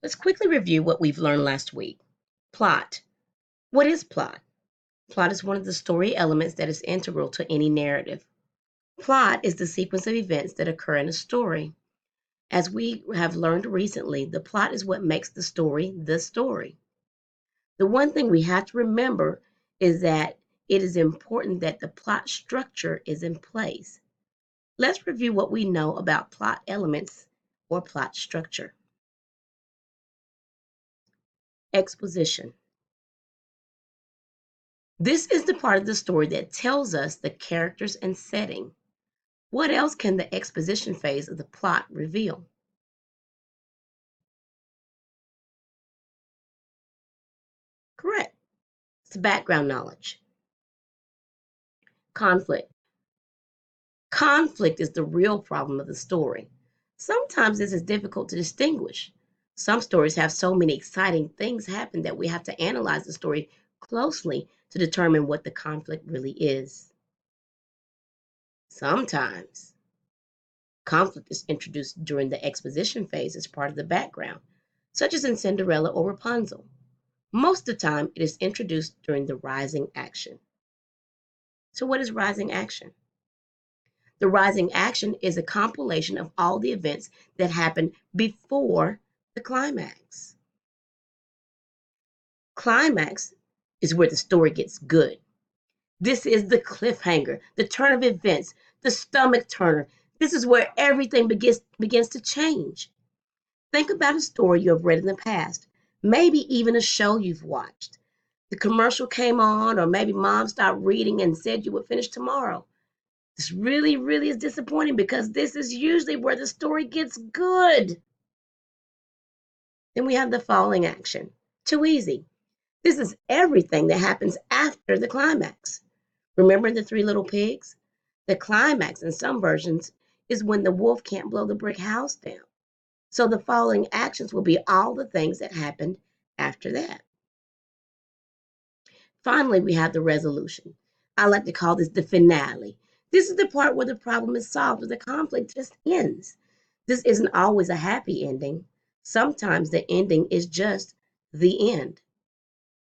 Let's quickly review what we've learned last week. Plot. What is plot? Plot is one of the story elements that is integral to any narrative. Plot is the sequence of events that occur in a story. As we have learned recently, the plot is what makes the story the story. The one thing we have to remember is that it is important that the plot structure is in place. Let's review what we know about plot elements or plot structure. Exposition. This is the part of the story that tells us the characters and setting. What else can the exposition phase of the plot reveal? Correct. It's background knowledge. Conflict. Conflict is the real problem of the story. Sometimes this is difficult to distinguish. Some stories have so many exciting things happen that we have to analyze the story closely to determine what the conflict really is. Sometimes conflict is introduced during the exposition phase as part of the background, such as in Cinderella or Rapunzel. Most of the time, it is introduced during the rising action. So, what is rising action? The rising action is a compilation of all the events that happen before the climax. Climax is where the story gets good. This is the cliffhanger, the turn of events, the stomach turner. This is where everything begins to change. Think about a story you have read in the past, maybe even a show you've watched. The commercial came on, or maybe mom stopped reading and said you would finish tomorrow. This really, really is disappointing because this is usually where the story gets good. Then we have the falling action. Too easy. This is everything that happens after the climax. Remember the three little pigs? The climax in some versions is when the wolf can't blow the brick house down. So the following actions will be all the things that happened after that. Finally, we have the resolution. I like to call this the finale. This is the part where the problem is solved, where the conflict just ends. This isn't always a happy ending. Sometimes the ending is just the end.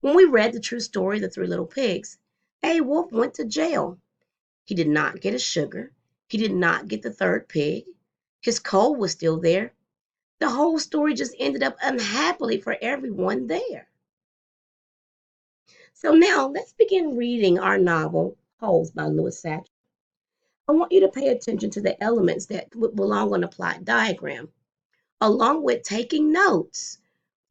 When we read the true story of the three little pigs, a wolf went to jail. He did not get his sugar. He did not get the third pig. His coal was still there. The whole story just ended up unhappily for everyone there. So now let's begin reading our novel, Holes by Louis Satchel. I want you to pay attention to the elements that belong on a plot diagram, along with taking notes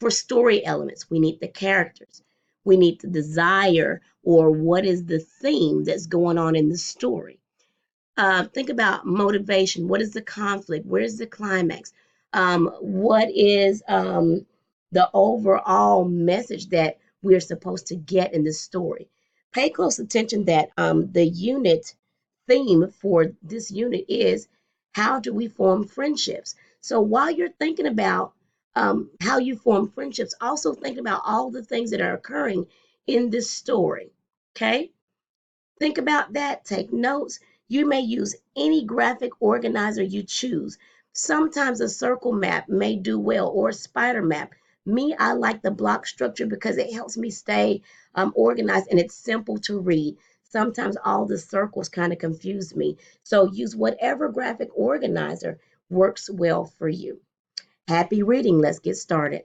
for story elements. We need the characters. We need the desire or what is the theme that's going on in the story. Think about motivation. What is the conflict? Where's the climax? What is the overall message that we're supposed to get in this story? Pay close attention that the unit theme for this unit is how do we form friendships? So while you're thinking about how you form friendships, also think about all the things that are occurring in this story. Okay? Think about that, take notes. You may use any graphic organizer you choose. Sometimes a circle map may do well or a spider map. Me, I like the block structure because it helps me stay organized and it's simple to read. Sometimes all the circles kind of confuse me. So use whatever graphic organizer works well for you. Happy reading. Let's get started.